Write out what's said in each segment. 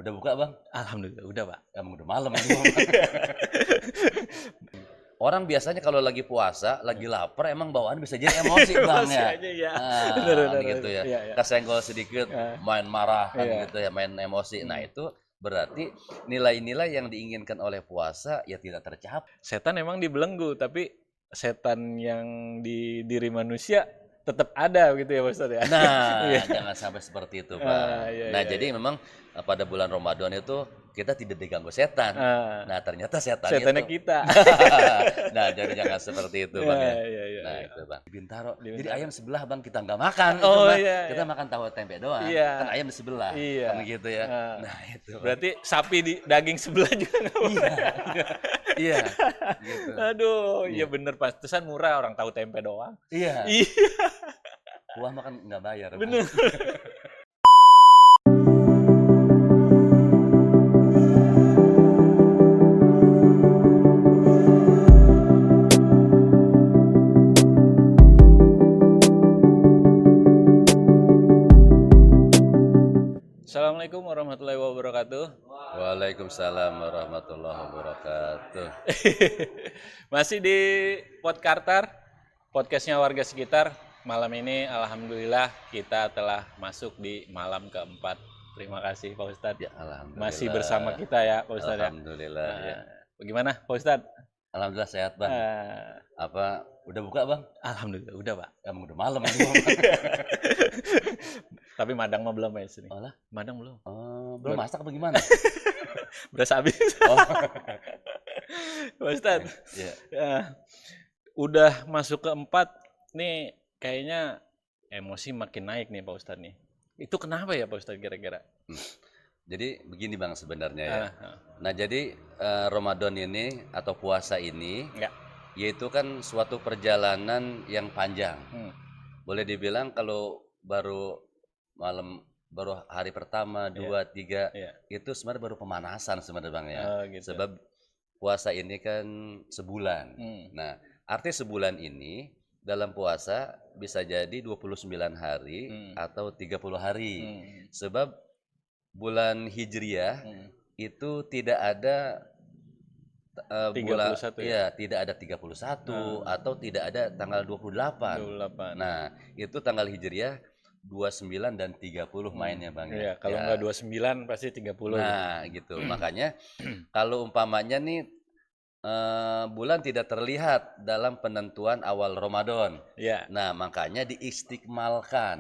Udah buka bang? Alhamdulillah udah Pak. Emang udah malam ini. Orang biasanya kalau lagi puasa, lagi lapar, emang bawaan bisa jadi emosi bang Emosi ya. aja ya. Nah, Bener, kan bener, gitu bener. ya. Iya, iya. Kesenggol sedikit, main marah kan Iya. gitu ya, main emosi. Nah itu berarti nilai-nilai yang diinginkan oleh puasa ya tidak tercapai. Setan emang dibelenggu, tapi setan yang di diri manusia tetap ada gitu ya Pak Ustadz ya. Nah, Iya. jangan sampai seperti itu, Pak. Iya, Nah, iya, jadi iya. memang pada bulan Ramadan itu kita tidak diganggu setan. Ah, Nah, ternyata setan setannya itu. kita. Nah, jadi jangan seperti itu, Bang ya. Iya, iya, Nah, iya. itu, Bang. Di Bintaro. Di Jadi Bintaro. ayam sebelah, Bang, kita nggak makan itu, Oh, Bang. iya, Kita iya. makan tahu tempe doang. Iya. Kan ayam di sebelah. Iya. Kan gitu ya. Ah. Nah, itu. Bang. Berarti sapi di daging sebelah juga nggak boleh. Iya. Gitu. Aduh, iya Iya. bener pantesan murah orang tahu tempe doang. Iya. Iya, Kuah makan nggak bayar, Bang. bener. Assalamualaikum warahmatullahi wabarakatuh. Waalaikumsalam warahmatullahi wabarakatuh. Masih di Podkartar, podcastnya warga sekitar. Malam ini alhamdulillah kita telah masuk di malam keempat. Terima kasih Pak Ustadz. Ya, alhamdulillah. Masih bersama kita ya Pak Ustadz ya. Alhamdulillah. Nah, Ya. Bagaimana Pak Ustadz? Alhamdulillah sehat, Bang. Apa udah buka, Bang? Alhamdulillah udah Pak. Emang udah malam ini, Bang. Tapi madang mah belum ya sini. Olah. Madang belum. Belum masak apa gimana? Berasa habis. Oh. Pak Ustadz. Iya. Ya, udah masuk ke 4 nih kayaknya emosi makin naik nih Pak Ustadz nih. Itu kenapa ya Pak Ustadz kira-kira? Jadi begini, Bang, sebenarnya ya. Ah. Nah, jadi Ramadan ini atau puasa ini Ya. yaitu kan suatu perjalanan yang panjang. Boleh dibilang kalau baru hari pertama, 2, 3 Iya. itu sebenarnya baru pemanasan sebenarnya, Bang ya. Oh, gitu. Sebab puasa ini kan sebulan. Hmm. Nah, arti sebulan ini dalam puasa bisa jadi 29 hari atau 30 hari. Sebab bulan Hijriah itu tidak ada bulan 31 ya, tidak ada 31 atau tidak ada tanggal 28. 28. Nah, itu tanggal Hijriah 29 dan 30 mainnya, Bang Iya, ya. kalau Ya. nggak 29 pasti 30. Nah, gitu. Makanya kalau umpamanya nih bulan tidak terlihat dalam penentuan awal Ramadan. Iya. Nah, makanya diistiqmalkan.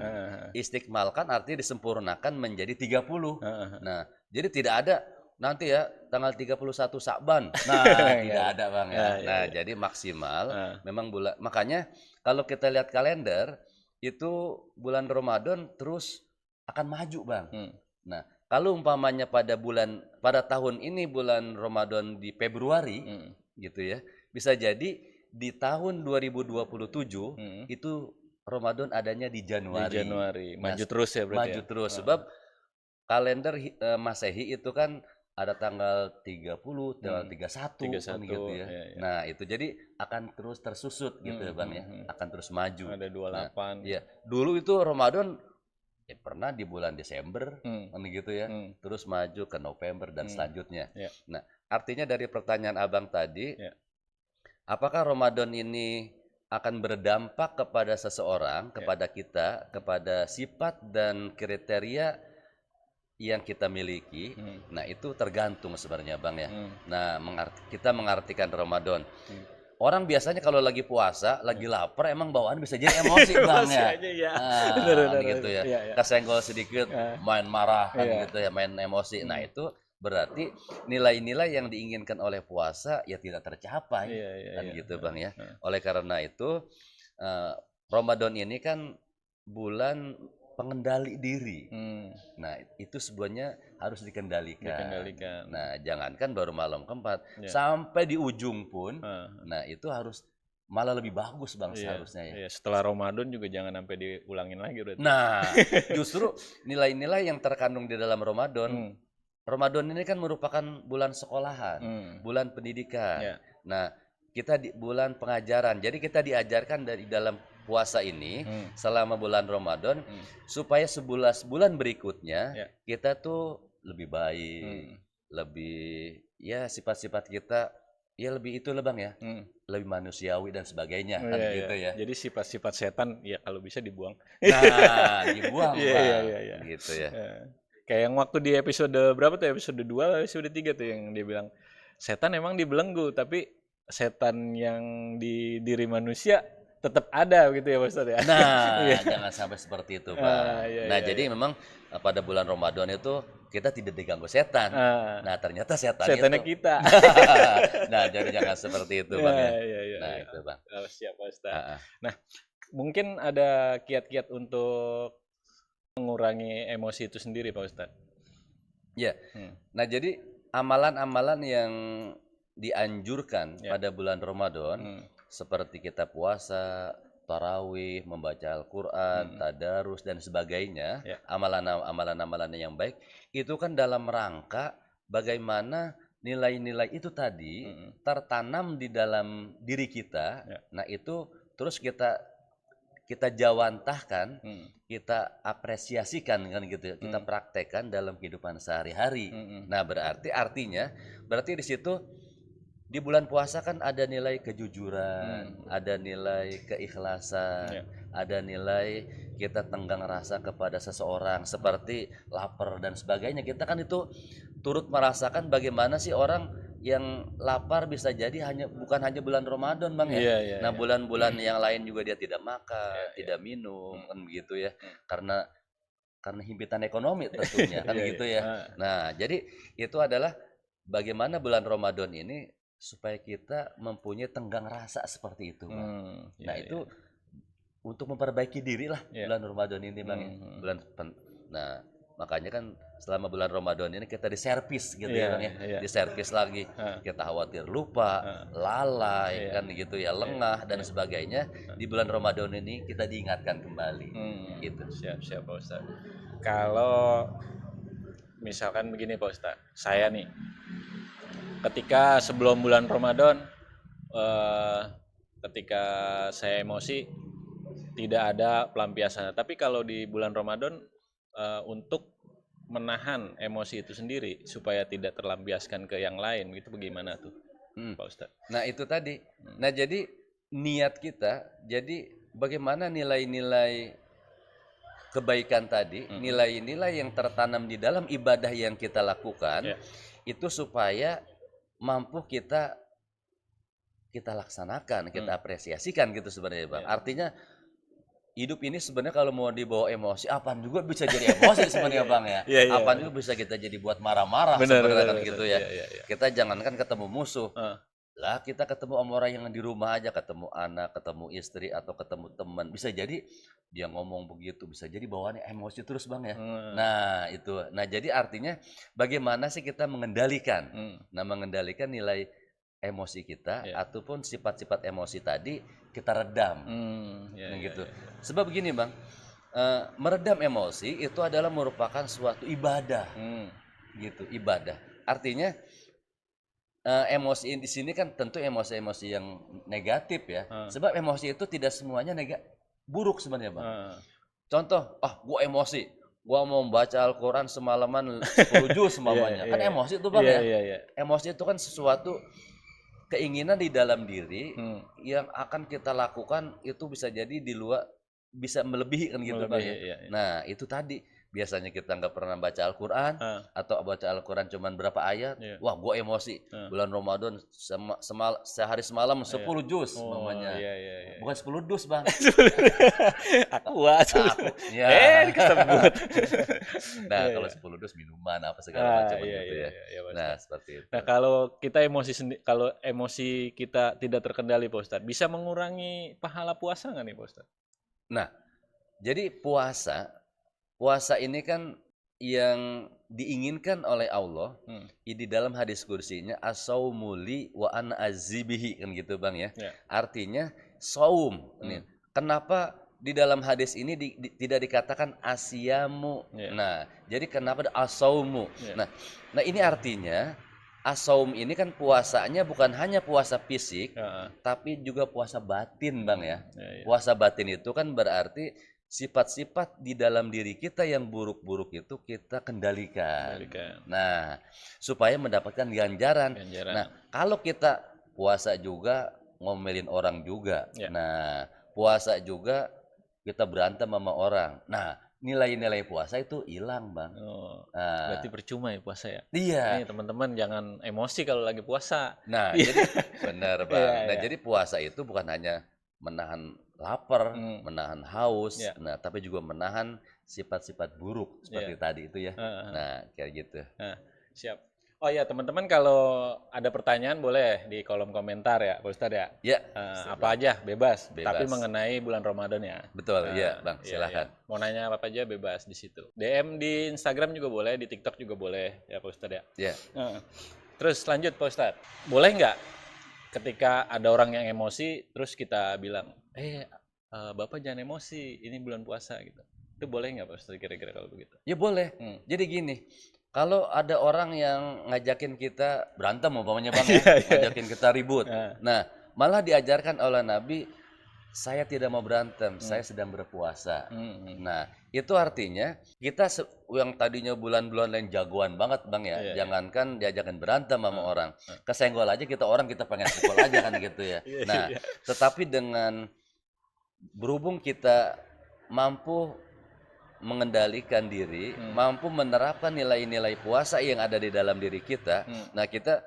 Istiqmalkan artinya disempurnakan menjadi 30. Nah, jadi tidak ada nanti ya tanggal 31 Sa'ban. Nah, tidak ada, Bang ya. Nah, jadi maksimal memang bulan. Makanya kalau kita lihat kalender itu bulan Ramadan terus akan maju, Bang. Nah, kalau umpamanya pada tahun ini bulan Ramadan di Februari gitu ya, bisa jadi di tahun 2027 itu Ramadan adanya di Januari. Di Januari. Maju Nah, terus ya berarti. maju terus sebab kalender Masehi itu kan ada tanggal 30, tanggal 31 kan gitu ya. Iya. Nah, itu jadi akan terus tersusut gitu ya, Bang ya. Akan terus maju. Ada 28. Iya. Dulu itu Ramadan pernah di bulan Desember kan gitu ya. Terus maju ke November dan selanjutnya. Iya. Nah, artinya dari pertanyaan Abang tadi, apakah Ramadan ini akan berdampak kepada seseorang, kepada kita, kepada sifat dan kriteria yang kita miliki? Nah, itu tergantung sebenarnya, Bang ya. Nah, kita mengartikan Ramadan. Orang biasanya kalau lagi puasa, lagi lapar, emang bawaan bisa jadi emosi, Bang ya. Aja, ya. Kan gitu ya. Iya. Kesenggol sedikit, main marah kan Iya. gitu ya, main emosi. Nah, itu berarti nilai-nilai yang diinginkan oleh puasa ya tidak tercapai. Iya. Gitu, Bang ya. Oleh karena itu Ramadan ini kan bulan pengendali diri. Nah, itu sebenarnya harus dikendalikan. Nah, jangankan baru malam keempat, sampai di ujung pun, nah itu harus malah lebih bagus, Bang, seharusnya ya. Iya, setelah Ramadan juga jangan sampai diulangin lagi berarti. Nah, justru nilai-nilai yang terkandung di dalam Ramadan, Ramadan ini kan merupakan bulan sekolahan, bulan pendidikan. Nah, kita di bulan pengajaran. Jadi kita diajarkan dari dalam puasa ini selama bulan Ramadan supaya 11 bulan berikutnya kita tuh lebih baik, lebih ya sifat-sifat kita ya lebih itu lah Bang ya. Lebih manusiawi dan sebagainya kan gitu ya. Jadi sifat-sifat setan ya kalau bisa dibuang. Nah, dibuang Bang. Iya. Gitu ya. Kayak yang waktu di episode berapa tuh? Episode 2 atau episode 3 tuh yang dia bilang setan emang dibelenggu, tapi setan yang di diri manusia tetap ada gitu ya Pak Ustadz ya. Nah, jangan sampai seperti itu, Pak. Iya, Jadi memang pada bulan Ramadan itu kita tidak diganggu setan. Nah, ternyata setan setannya itu. kita. Nah, jadi jangan seperti itu, Bang ya. Nah, Itu, Bang. Siap Pak Ustadz. Nah, mungkin ada kiat-kiat untuk mengurangi emosi itu sendiri Pak Ustadz. Ya. Nah, jadi amalan-amalan yang dianjurkan pada bulan Ramadan seperti kita puasa, tarawih, membaca Al-Qur'an, tadarus dan sebagainya, amalan-amalan yang baik itu kan dalam rangka bagaimana nilai-nilai itu tadi tertanam di dalam diri kita. Nah, itu terus kita jawantahkan, kita apresiasikan kan gitu ya, kita praktekkan dalam kehidupan sehari-hari. Nah, artinya di situ di bulan puasa kan ada nilai kejujuran, ada nilai keikhlasan, ada nilai kita tenggang rasa kepada seseorang seperti lapar dan sebagainya. Kita kan itu turut merasakan bagaimana sih orang yang lapar bisa jadi bukan hanya bulan Ramadan Bang ya. Nah, bulan-bulan yang lain juga dia tidak makan, tidak minum kan begitu ya. Karena himpitan ekonomi tentunya kan gitu ya. Nah, jadi itu adalah bagaimana bulan Ramadan ini supaya kita mempunyai tenggang rasa seperti itu, Bang. Itu untuk memperbaiki diri lah bulan Ramadan ini, Bang. Nah, makanya kan selama bulan Ramadan ini kita diservis gitu ya, Bang ya. Diservis lagi. Kita khawatir lupa, lalai kan gitu ya, lengah dan sebagainya. Di bulan Ramadan ini kita diingatkan kembali. Gitu. Siap Pak Ustaz. Kalau misalkan begini Pak Ustaz, saya nih ketika sebelum bulan Ramadan, ketika saya emosi tidak ada pelampiasan. Tapi kalau di bulan Ramadan untuk menahan emosi itu sendiri supaya tidak terlampiaskan ke yang lain, gitu bagaimana tuh, Pak Ustadz? Nah itu tadi. Nah jadi niat kita, jadi bagaimana nilai-nilai kebaikan tadi, nilai-nilai yang tertanam di dalam ibadah yang kita lakukan, itu supaya mampu kita laksanakan, kita apresiasikan gitu sebenarnya Bang. Artinya hidup ini sebenarnya kalau mau dibawa emosi, apaan juga bisa jadi emosi sebenarnya Bang ya. Apaan juga bisa kita jadi buat marah-marah sebenarnya kan gitu ya. Kita jangankan ketemu musuh. Lah kita ketemu sama orang yang di rumah aja, ketemu anak, ketemu istri atau ketemu teman, bisa jadi dia ngomong begitu, bisa jadi bawaannya emosi terus Bang ya. Nah, itu. Nah, jadi artinya bagaimana sih kita mengendalikan? Nah, mengendalikan nilai emosi kita ataupun sifat-sifat emosi tadi kita redam. Gitu. Sebab begini Bang, meredam emosi itu adalah merupakan suatu ibadah. Gitu, ibadah. Artinya emosi di sini kan tentu emosi-emosi yang negatif ya. Sebab emosi itu tidak semuanya buruk sebenarnya Bang. Contoh, gua emosi, gua mau baca Al-Quran semalaman 10 juz semuanya. Kan emosi itu Bang ya. Emosi itu kan sesuatu keinginan di dalam diri yang akan kita lakukan itu bisa jadi di luar, bisa melebihi kan gitu Bang ya. Nah itu tadi biasanya kita nggak pernah baca Al-Quran atau baca Al-Quran cuman berapa ayat, wah gue emosi. Bulan Ramadan sehari semalam 10 juz namanya. Bukan 10 dus Bang. Aku kesebut. Nah kalau 10 dus minuman apa segala macam gitu ya. Nah seperti itu. Nah kalau kita kalau emosi kita tidak terkendali Pak Ustadz, bisa mengurangi pahala puasa nggak nih Pak Ustadz? Nah jadi puasa ini kan yang diinginkan oleh Allah di dalam hadis kursinya as-saumuli wa ana azibihi kan gitu Bang ya. Artinya saum. Kenapa di dalam hadis ini tidak dikatakan asyamu? Nah, jadi kenapa as-saumu? Nah, ini artinya as-saum ini kan puasanya bukan hanya puasa fisik, tapi juga puasa batin Bang ya. Puasa batin itu kan berarti sifat-sifat di dalam diri kita yang buruk-buruk itu kita kendalikan. Nah, supaya mendapatkan ganjaran. Nah, kalau kita puasa juga ngomelin orang juga. Nah, puasa juga kita berantem sama orang. Nah, nilai-nilai puasa itu hilang, Bang. Berarti percuma ya puasa ya? Iya. Nih teman-teman jangan emosi kalau lagi puasa. Nah, jadi benar, Bang. Nah, jadi puasa itu bukan hanya menahan lapar, menahan haus, nah tapi juga menahan sifat-sifat buruk seperti tadi itu ya. Nah, kayak gitu. Siap. Oh ya teman-teman, kalau ada pertanyaan boleh di kolom komentar ya Pak Ustadz ya. Ya. Apa aja bebas, tapi mengenai bulan Ramadan ya. Betul, iya Bang, silakan. Ya. Mau nanya apa aja bebas di situ. DM di Instagram juga boleh, di TikTok juga boleh ya Pak Ustadz ya. Iya. Terus lanjut Pak Ustadz, boleh nggak ketika ada orang yang emosi terus kita bilang, Bapak jangan emosi, ini bulan puasa gitu. Itu boleh nggak Pak Ustadz kira-kira kalau begitu? Ya boleh. Jadi gini, kalau ada orang yang ngajakin kita berantem umpamanya Bang ya, ngajakin kita ribut. Nah, malah diajarkan oleh Nabi, saya tidak mau berantem, saya sedang berpuasa. Nah, itu artinya kita yang tadinya bulan-bulan lain jagoan banget Bang ya, jangankan diajakin berantem sama orang, kesenggol aja kita pengen pukul aja kan gitu ya. Nah, tetapi dengan berhubung kita mampu mengendalikan diri, mampu menerapkan nilai-nilai puasa yang ada di dalam diri kita, nah kita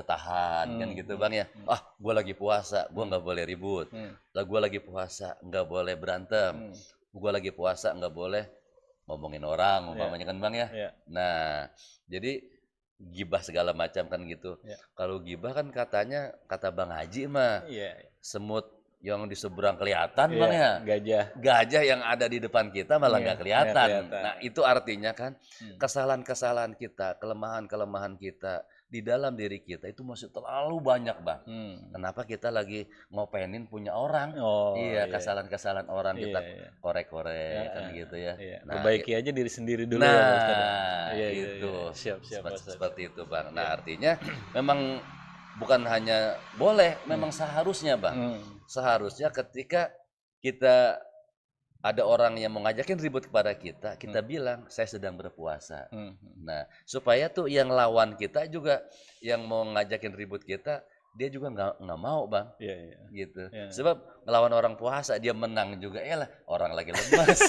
tahan kan gitu Bang ya. Gue lagi puasa, gue nggak boleh ribut. Gue lagi puasa, nggak boleh berantem. Gue lagi puasa, nggak boleh ngomongin orang, umpamanya kan Bang ya. Nah, jadi gibah segala macam kan gitu. Kalau gibah kan katanya, kata Bang Haji mah, semut yang di seberang kelihatan Bang ya. Gajah yang ada di depan kita malah nggak kelihatan. Nah, itu artinya kan kesalahan-kesalahan kita, kelemahan-kelemahan kita di dalam diri kita itu masih terlalu banyak Bang. Kenapa kita lagi ngopenin punya orang? Kesalahan-kesalahan orang kita korek-korek kan gitu ya. Nah, perbaiki aja diri sendiri dulu ya Pak Ustadz. Itu seperti itu Bang. Nah, artinya memang bukan hanya boleh, memang seharusnya Bang. Seharusnya ketika kita ada orang yang mau ngajakin ribut kepada kita, kita bilang saya sedang berpuasa. Nah, supaya tuh yang lawan kita juga yang mau ngajakin ribut kita, dia juga nggak mau Bang. Gitu. Sebab ngelawan orang puasa dia menang juga, lah orang lagi lemas.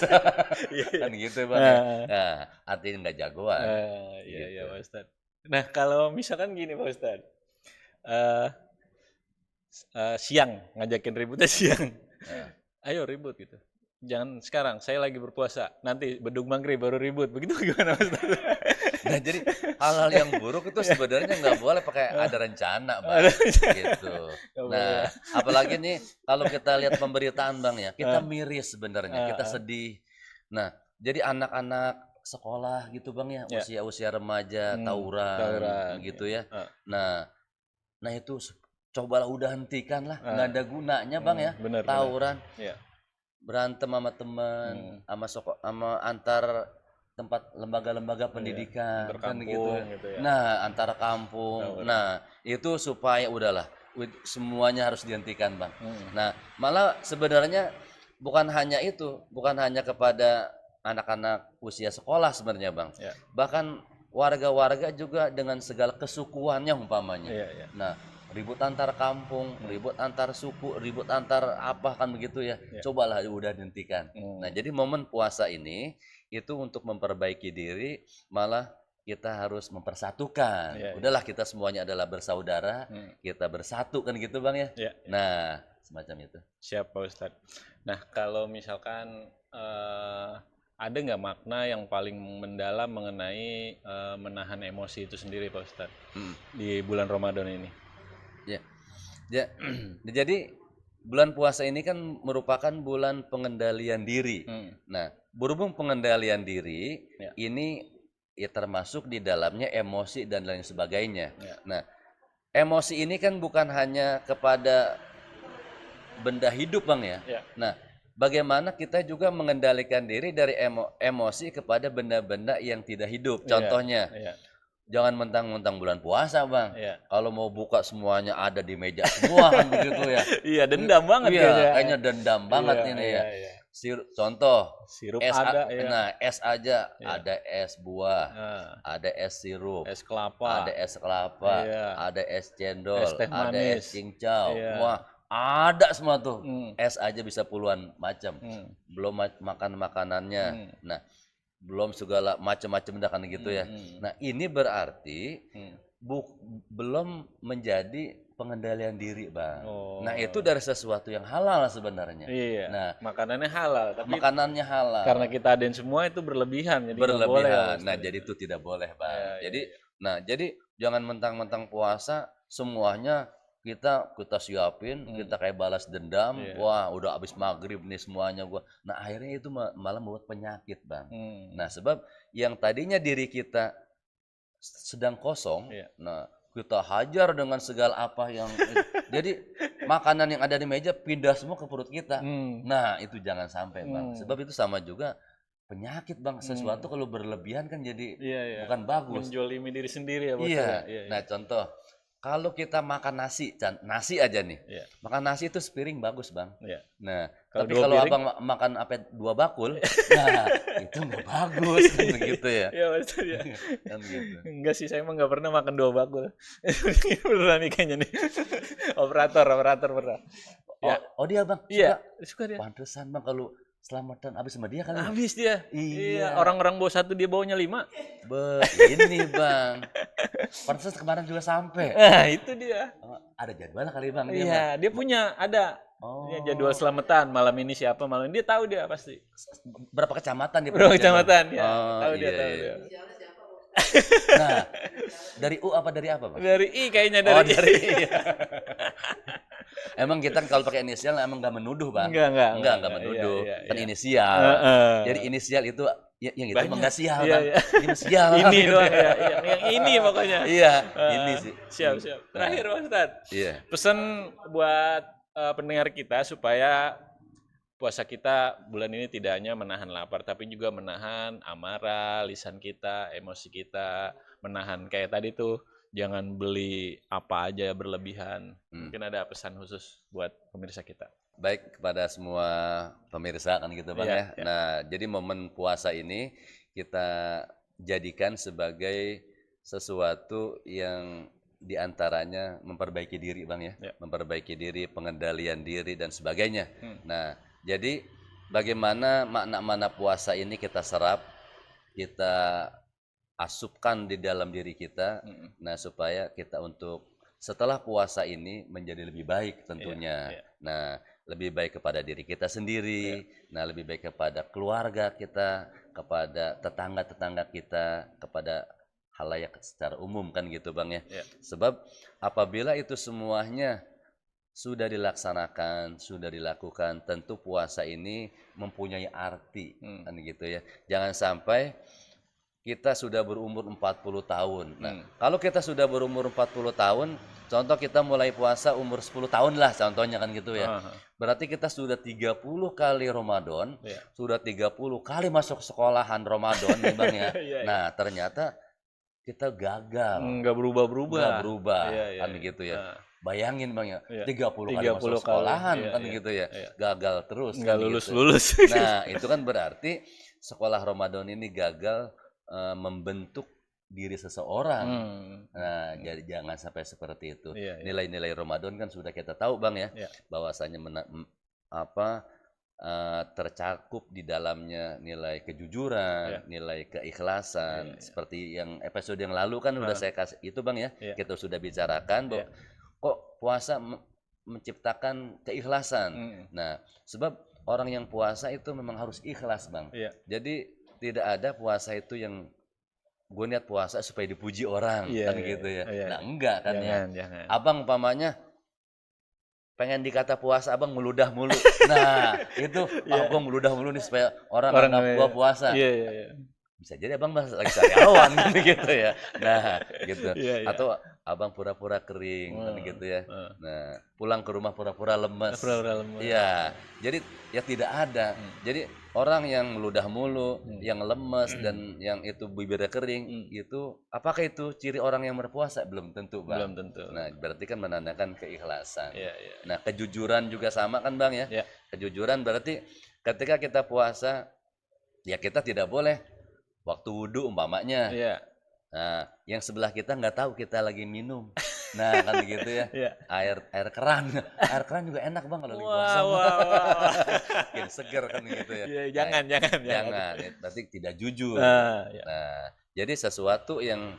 Kan gitu Bang. Nah, artinya nggak jagoan. Iya Pak Ustadz. Nah, kalau misalkan gini Pak Ustadz. Siang ngajakin ributnya siang, ayo ribut gitu, jangan sekarang saya lagi berpuasa, nanti bedung maghrib baru ribut, begitu gimana Mas? Nah, jadi hal-hal yang buruk itu sebenarnya nggak boleh pakai ada rencana Bang, gitu. Nah, apalagi nih kalau kita lihat pemberitaan Bang ya, kita miris sebenarnya, kita sedih. Nah, jadi anak-anak sekolah gitu Bang ya, usia-usia remaja, tawuran gitu ya. Nah itu cobalah udah hentikan lah, nggak ada gunanya Bang ya, tawuran, berantem sama teman, sama antar tempat lembaga-lembaga pendidikan, kan gitu ya. Nah, antara kampung, nah itu supaya udahlah, semuanya harus dihentikan Bang. Nah, malah sebenarnya bukan hanya itu, bukan hanya kepada anak-anak usia sekolah sebenarnya Bang, bahkan warga-warga juga dengan segala kesukuannya umpamanya. Nah, ribut antar kampung, ribut antar suku, ribut antar apa kan begitu ya. Cobalah udah dihentikan. Nah, jadi momen puasa ini itu untuk memperbaiki diri, malah kita harus mempersatukan. Udahlah kita semuanya adalah bersaudara, kita bersatu kan gitu Bang ya. Nah, semacam itu. Siap Pak Ustadz. Nah, kalau misalkan ada nggak makna yang paling mendalam mengenai menahan emosi itu sendiri Pak Ustadz di bulan Ramadan ini? Jadi bulan puasa ini kan merupakan bulan pengendalian diri. Nah, berhubung pengendalian diri ini ya termasuk di dalamnya emosi dan lain sebagainya. Nah, emosi ini kan bukan hanya kepada benda hidup Bang ya. Nah, bagaimana kita juga mengendalikan diri dari emosi kepada benda-benda yang tidak hidup. Contohnya, jangan mentang-mentang bulan puasa Bang. Kalau mau buka semuanya ada di meja semua kan begitu ya. Dendam banget kayaknya dendam banget ini ya. contoh Sirup es ada ya. nah es aja Iya. ada es buah, Nah, ada es sirup, es kelapa. ada es kelapa, Iya. ada es cendol, Es teh ada manis. es cincau. Iya. Wah, ada semua tuh. Hmm. Es aja bisa puluhan macam. Hmm. Belum makan makanannya. Hmm. Nah, belum segala macam-macam dah kan gitu ya. Hmm. Nah, ini berarti Hmm. belum menjadi pengendalian diri, Bang. Oh. Nah, itu dari sesuatu yang halal sebenarnya. Iya. Nah, makanannya halal, tapi makanannya halal. karena kita adain semua itu berlebihan, jadi nggak boleh. Berlebihan. Ya, Nah, jadi itu tidak boleh, Bang. Iya, Jadi, iya. nah, jadi jangan mentang-mentang puasa semuanya kita siapin, kita kayak balas dendam. Iya. Wah, udah habis maghrib nih semuanya gua. Nah, akhirnya itu malah membuat penyakit, Bang. Nah, sebab yang tadinya diri kita sedang kosong, Iya. nah kita hajar dengan segala apa yang jadi makanan yang ada di meja pindah semua ke perut kita. Nah, itu jangan sampai, Bang. Sebab itu sama juga penyakit, Bang. Sesuatu kalau berlebihan kan jadi Iya. bukan bagus. Menjolimi diri sendiri ya, Bos. Iya. Iya. Nah, contoh kalau kita makan nasi aja nih. Iya. Makan nasi itu sepiring bagus, Bang. Iya. Nah, Kalau tapi dua kalau piring? Abang makan apa 2 bakul, nah itu nggak bagus kan begitu ya. Iya, Bos. Ya. Kan gitu. Enggak sih, saya emang nggak pernah makan 2 bakul. Beneran nih kayaknya nih. Operator pernah. Ya. Oh, dia, Bang. Iya, suka dia. Pantesan, Bang, kalau selamatan habis sama dia kali. Habis dia. Iya. Orang-orang bawa 1 dia bawanya 5. Ini, Bang. Pantesan kemarin juga sampai. Nah, itu dia. Ada jadwal kali, Bang, dia, Bang. Iya, dia punya ada. Oh. Ya, jadwal selamatan malam ini siapa malam ini dia tahu dia pasti. Berapa kecamatan dia? Berapa kecamatan ya? Oh, tahu dia. Nah, dari U apa dari apa, Bang? Dari I kayaknya Oh, dari I. dari I. Emang kita kalau pakai inisial emang nggak menuduh, Bang. Enggak menuduh. Iya, Kan iya. inisial. Jadi inisial itu yang itu emang nggak sial, Iya, Bang. iya. Inisial. Ini doang ya. Yang ini pokoknya. Iya, ini sih. Siap. Terakhir, Pak Ustadz. Iya. Pesan buat pendengar kita supaya puasa kita bulan ini tidak hanya menahan lapar, tapi juga menahan amarah, lisan kita, emosi kita, menahan kayak tadi tuh, jangan beli apa aja berlebihan. Mungkin ada pesan khusus buat pemirsa kita. Baik, kepada semua pemirsa kan gitu, Bang, ya. Nah, jadi momen puasa ini kita jadikan sebagai sesuatu yang diantaranya memperbaiki diri, Bang, ya. Memperbaiki diri, pengendalian diri dan sebagainya. Nah, jadi bagaimana makna puasa ini kita serap, kita asupkan di dalam diri kita, nah supaya kita untuk setelah puasa ini menjadi lebih baik tentunya. Nah, lebih baik kepada diri kita sendiri, nah lebih baik kepada keluarga kita, kepada tetangga-tetangga kita, kepada halayak secara umum kan gitu, Bang, ya. Sebab apabila itu semuanya sudah dilaksanakan, sudah dilakukan, tentu puasa ini mempunyai arti kan gitu ya. Jangan sampai kita sudah berumur 40 tahun. Nah, kalau kita sudah berumur 40 tahun, contoh kita mulai puasa umur 10 tahun lah contohnya kan gitu ya. Berarti kita sudah 30 kali Ramadan, sudah 30 kali masuk sekolahan Ramadan nih, Bang, ya. Nah, ternyata kita gagal. Nggak berubah. Kan gitu ya. Bayangin, Bang, ya, 30 kali masuk sekolahan kan gitu ya. Gagal terus. Nggak kan lulus. Gitu. Nah, itu kan berarti sekolah Ramadan ini gagal membentuk diri seseorang. Nah, jadi jangan sampai seperti itu. Nilai-nilai Ramadan kan sudah kita tahu, Bang, ya. Bahwasanya tercakup di dalamnya nilai kejujuran, nilai keikhlasan. Seperti yang episode yang lalu kan udah saya kasih itu, Bang, ya. Kita sudah bicarakan bahwa kok puasa menciptakan keikhlasan. Nah, sebab orang yang puasa itu memang harus ikhlas, Bang. Jadi tidak ada puasa itu yang gue niat puasa supaya dipuji orang kan gitu ya. Nah, enggak kan. Jangan. Abang umpamanya pengen dikata puasa, Abang meludah mulu. Nah, itu gue meludah mulu nih supaya orang anggap gue puasa. Bisa jadi Abang lagi sariawan gitu ya. Nah, gitu. Atau Abang pura-pura kering kan gitu ya. Nah, pulang ke rumah pura-pura lemes. Iya. Jadi ya tidak ada. Jadi orang yang meludah mulu, yang lemes dan yang itu bibirnya kering, itu apakah itu ciri orang yang berpuasa? Belum tentu, Bang. Belum tentu. Nah, berarti kan menandakan keikhlasan. Nah, kejujuran juga sama kan, Bang, ya. Kejujuran berarti ketika kita puasa, ya kita tidak boleh waktu wudhu umpamanya. Iya. Nah, yang sebelah kita nggak tahu kita lagi minum. Nah, kan gitu ya. Iya. Air keran. Air keran juga enak Bang kalau lagi puasa. Wah. Bikin seger kan gitu ya. Iya, Nah, jangan. jangan. Berarti tidak jujur. Iya. Nah, jadi sesuatu yang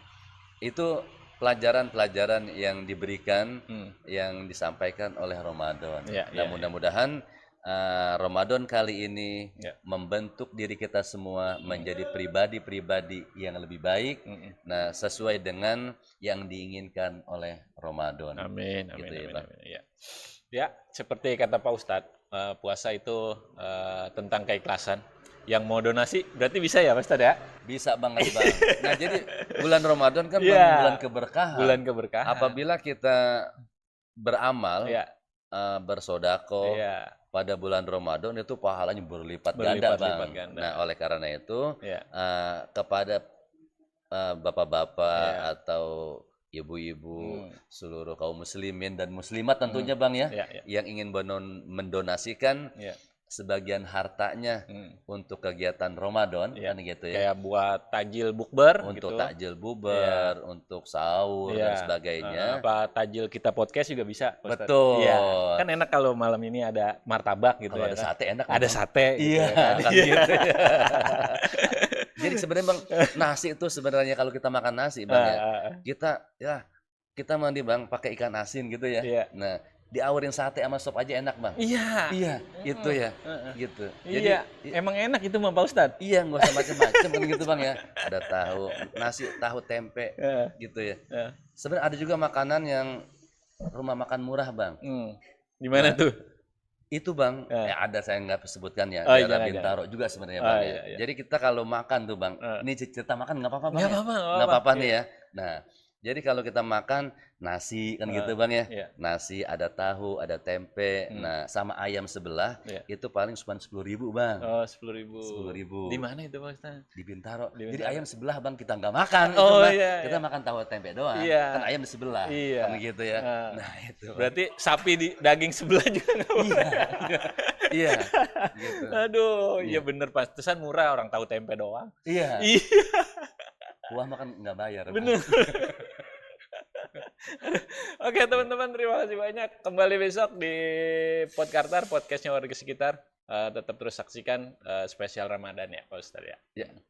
itu pelajaran-pelajaran yang diberikan, yang disampaikan oleh Ramadan. Iya, Nah, iya, mudah-mudahan Ramadan kali ini Iya. membentuk diri kita semua menjadi pribadi-pribadi yang lebih baik. Nah, sesuai dengan yang diinginkan oleh Ramadan. Amin, Gitu amin, ya, amin, Bang. amin. Ya. Ya, seperti kata Pak Ustadz, puasa itu tentang keikhlasan. Yang mau donasi berarti bisa ya Pak Ustadz ya? Bisa banget Bang. Nah, jadi bulan Ramadan kan Iya. bulan keberkahan. Bulan keberkahan. Apabila kita beramal, Iya. bersodako Iya. pada bulan Ramadan itu pahalanya berlipat ganda, Berlipat-lipat Bang. ganda. Nah, oleh karena itu Iya. kepada bapak-bapak Iya. atau ibu-ibu, seluruh kaum muslimin dan muslimat tentunya Bang ya, Iya, iya. yang ingin mendonasikan Iya. sebagian hartanya untuk kegiatan Ramadan, Iya. kan gitu ya. Kayak buat takjil bukber Untuk gitu. takjil bubar, untuk sahur dan Iya. sebagainya. Apa takjil kita podcast juga bisa. Pak Ustadz. Betul. Iya. Kan enak kalau malam ini ada martabak gitu Kalau ya. ada kan? sate enak. Ada Bang. sate. Gitu Iya, ya kan? kan gitu ya. Jadi sebenarnya Bang, nasi itu sebenarnya kalau kita makan nasi Bang ya, kita mandi Bang pakai ikan asin gitu ya. Iya. Nah, diawurin sate sama sop aja enak Bang. Iya. Iya, itu ya. Gitu. Jadi Iya. Emang enak itu Pak Ustadz. iya, nggak usah macam-macam kan gitu Bang ya. Ada tahu, nasi, tahu tempe gitu ya. Sebenarnya ada juga makanan yang rumah makan murah Bang. Gimana tuh? Itu Bang, ada saya nggak sebutkan ya, Oh, daerah jangan, Bintaro juga sebenarnya Bang ya. Iya. Jadi kita kalau makan tuh Bang, ini cerita makan nggak apa-apa Bang. Nggak ya? apa-apa, nggak Nggak apa-apa. apa-apa nih ya. Nah, jadi kalau kita makan nasi kan gitu Bang ya. Iya. Nasi, ada tahu, ada tempe, nah sama ayam sebelah, Iya. itu paling cuma 10.000 Bang. Oh, 10.000. 10.000. Di mana itu Pak Ustadz? Di Bintaro. Di Jadi Bintaro. ayam sebelah Bang kita nggak makan itu, Oh, Bang. iya, Kita iya. makan tahu tempe doang. Iya. Kan ayam di sebelah. Iya. Kan gitu ya. Nah, itu. Bang. Berarti sapi di daging sebelah juga nggak boleh. Iya. Gitu. Aduh, iya bener pantesan murah orang tahu tempe doang. Iya. Iya, Kuah makan nggak bayar. Bang. bener. Oke teman-teman, terima kasih banyak. Kembali besok di Podkartar, podcastnya warga sekitar. Tetap terus saksikan spesial Ramadan ya Pak Ustadz ya.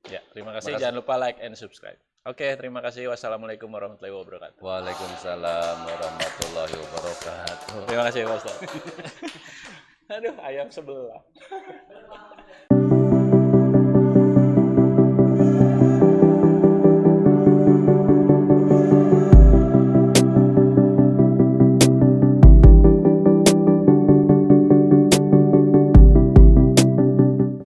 Ya, terima kasih. Makasih. Jangan lupa like and subscribe. Oke, terima kasih. Wassalamualaikum warahmatullahi wabarakatuh. Waalaikumsalam warahmatullahi wabarakatuh. Terima kasih Pak Ustadz. Aduh, ayam sebelah.